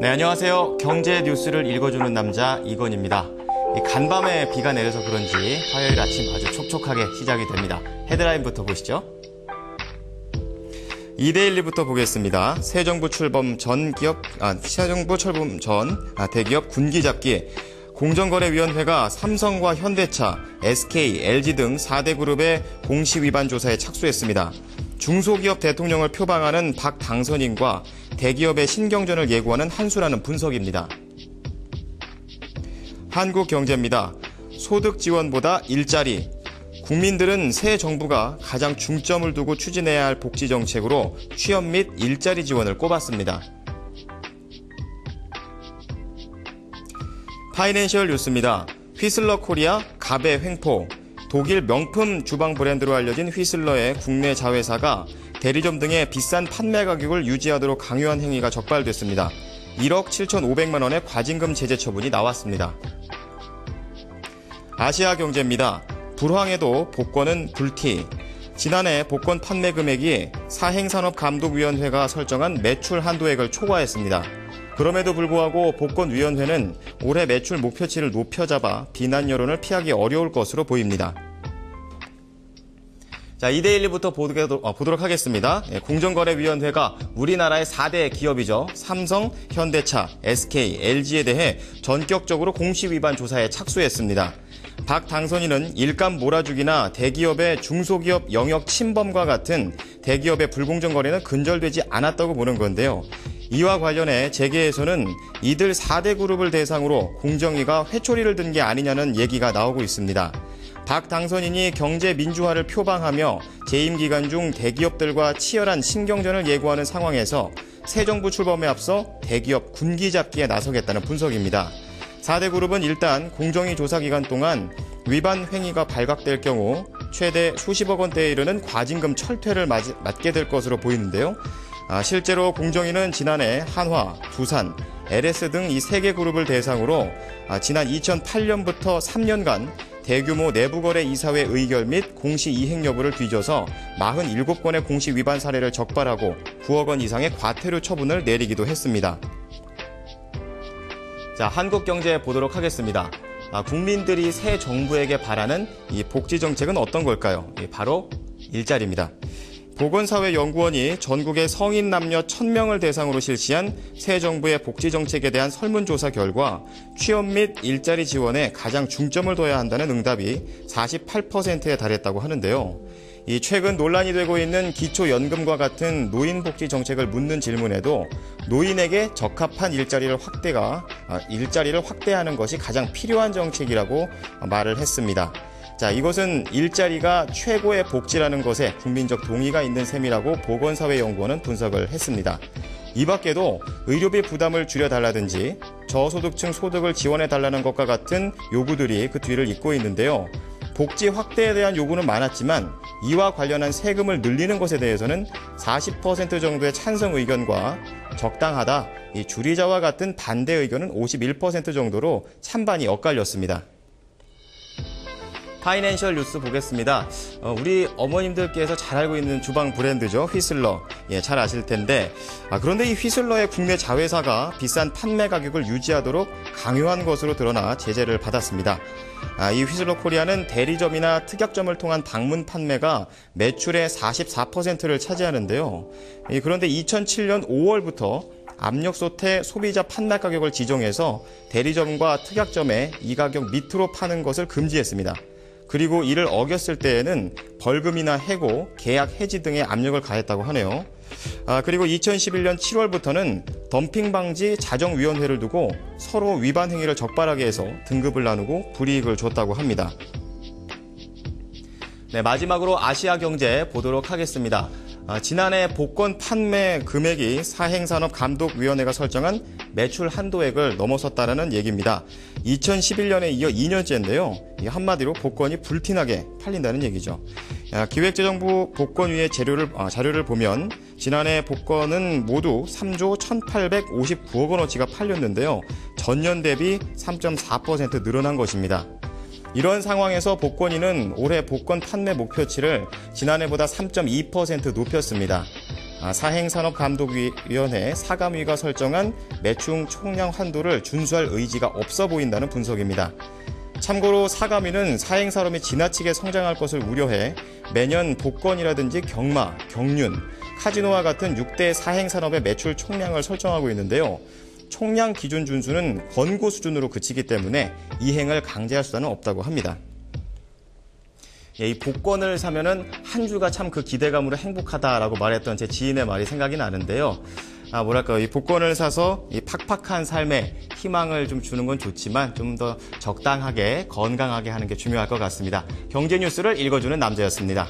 네, 안녕하세요. 경제 뉴스를 읽어주는 남자 이건입니다. 간밤에 비가 내려서 그런지 화요일 아침 아주 촉촉하게 시작이 됩니다. 헤드라인부터 보시죠. 이데일리부터 보겠습니다. 새 정부 출범 전 대기업 군기 잡기. 공정거래위원회가 삼성과 현대차, SK, LG 등 4대 그룹의 공시 위반 조사에 착수했습니다. 중소기업 대통령을 표방하는 박 당선인과 대기업의 신경전을 예고하는 한수라는 분석입니다. 한국경제입니다. 소득 지원보다 일자리. 국민들은 새 정부가 가장 중점을 두고 추진해야 할 복지 정책으로 취업 및 일자리 지원을 꼽았습니다. 파이낸셜 뉴스입니다. 휘슬러 코리아 갑의 횡포. 독일 명품 주방 브랜드로 알려진 휘슬러의 국내 자회사가 대리점 등의 비싼 판매 가격을 유지하도록 강요한 행위가 적발됐습니다. 1억 7,500만 원의 과징금 제재 처분이 나왔습니다. 아시아 경제입니다. 불황에도 복권은 불티. 지난해 복권 판매 금액이 사행산업감독위원회가 설정한 매출 한도액을 초과했습니다. 그럼에도 불구하고 복권위원회는 올해 매출 목표치를 높여잡아 비난 여론을 피하기 어려울 것으로 보입니다. 자, 이데일리부터 보도록 하겠습니다. 공정거래위원회가 우리나라의 4대 기업이죠. 삼성, 현대차, SK, LG에 대해 전격적으로 공시 위반 조사에 착수했습니다. 박 당선인은 일감 몰아주기나 대기업의 중소기업 영역 침범과 같은 대기업의 불공정 거래는 근절되지 않았다고 보는 건데요. 이와 관련해 재계에서는 이들 4대 그룹을 대상으로 공정위가 회초리를 든 게 아니냐는 얘기가 나오고 있습니다. 박 당선인이 경제 민주화를 표방하며 재임 기간 중 대기업들과 치열한 신경전을 예고하는 상황에서 새 정부 출범에 앞서 대기업 군기 잡기에 나서겠다는 분석입니다. 4대 그룹은 일단 공정위 조사 기간 동안 위반 행위가 발각될 경우 최대 수십억 원대에 이르는 과징금 철퇴를 맞게 될 것으로 보이는데요. 실제로 공정위는 지난해 한화, 두산, LS 등 이 3개 그룹을 대상으로 지난 2008년부터 3년간 대규모 내부거래 이사회 의결 및 공시 이행 여부를 뒤져서 47건의 공시 위반 사례를 적발하고 9억 원 이상의 과태료 처분을 내리기도 했습니다. 자, 한국경제 보도록 하겠습니다. 국민들이 새 정부에게 바라는 이 복지 정책은 어떤 걸까요? 바로 일자리입니다. 보건사회연구원이 전국의 성인 남녀 1000명을 대상으로 실시한 새 정부의 복지 정책에 대한 설문조사 결과 취업 및 일자리 지원에 가장 중점을 둬야 한다는 응답이 48%에 달했다고 하는데요. 이 최근 논란이 되고 있는 기초연금과 같은 노인복지 정책을 묻는 질문에도 노인에게 적합한 일자리를 확대하는 것이 가장 필요한 정책이라고 말을 했습니다. 자, 이것은 일자리가 최고의 복지라는 것에 국민적 동의가 있는 셈이라고 보건사회연구원은 분석을 했습니다. 이 밖에도 의료비 부담을 줄여달라든지 저소득층 소득을 지원해달라는 것과 같은 요구들이 그 뒤를 잇고 있는데요. 복지 확대에 대한 요구는 많았지만 이와 관련한 세금을 늘리는 것에 대해서는 40% 정도의 찬성 의견과 적당하다, 이 줄이자와 같은 반대 의견은 51% 정도로 찬반이 엇갈렸습니다. 파이낸셜 뉴스 보겠습니다. 우리 어머님들께서 잘 알고 있는 주방 브랜드죠. 휘슬러. 잘 아실 텐데. 그런데 이 휘슬러의 국내 자회사가 비싼 판매 가격을 유지하도록 강요한 것으로 드러나 제재를 받았습니다. 이 휘슬러 코리아는 대리점이나 특약점을 통한 방문 판매가 매출의 44%를 차지하는데요. 그런데 2007년 5월부터 압력솥의 소비자 판매 가격을 지정해서 대리점과 특약점에 이 가격 밑으로 파는 것을 금지했습니다. 그리고 이를 어겼을 때에는 벌금이나 해고, 계약 해지 등의 압력을 가했다고 하네요. 그리고 2011년 7월부터는 덤핑 방지 자정위원회를 두고 서로 위반 행위를 적발하게 해서 등급을 나누고 불이익을 줬다고 합니다. 네, 마지막으로 아시아 경제 보도록 하겠습니다. 지난해 복권 판매 금액이 사행산업감독위원회가 설정한 매출 한도액을 넘어섰다는 얘기입니다. 2011년에 이어 2년째인데요. 한마디로 복권이 불티나게 팔린다는 얘기죠. 기획재정부 복권위의 자료를 보면 지난해 복권은 모두 3조 1,859억 원어치가 팔렸는데요. 전년 대비 3.4% 늘어난 것입니다. 이런 상황에서 복권위는 올해 복권 판매 목표치를 지난해보다 3.2% 높였습니다. 사행산업감독위원회 사감위가 설정한 매출 총량 한도를 준수할 의지가 없어 보인다는 분석입니다. 참고로 사감위는 사행산업이 지나치게 성장할 것을 우려해 매년 복권이라든지 경마, 경륜, 카지노와 같은 6대 사행산업의 매출 총량을 설정하고 있는데요. 총량 기준 준수는 권고 수준으로 그치기 때문에 이행을 강제할 수단은 없다고 합니다. 이 복권을 사면은 한 주가 참 그 기대감으로 행복하다라고 말했던 제 지인의 말이 생각이 나는데요. 이 복권을 사서 이 팍팍한 삶에 희망을 좀 주는 건 좋지만 좀 더 적당하게 건강하게 하는 게 중요할 것 같습니다. 경제 뉴스를 읽어주는 남자였습니다.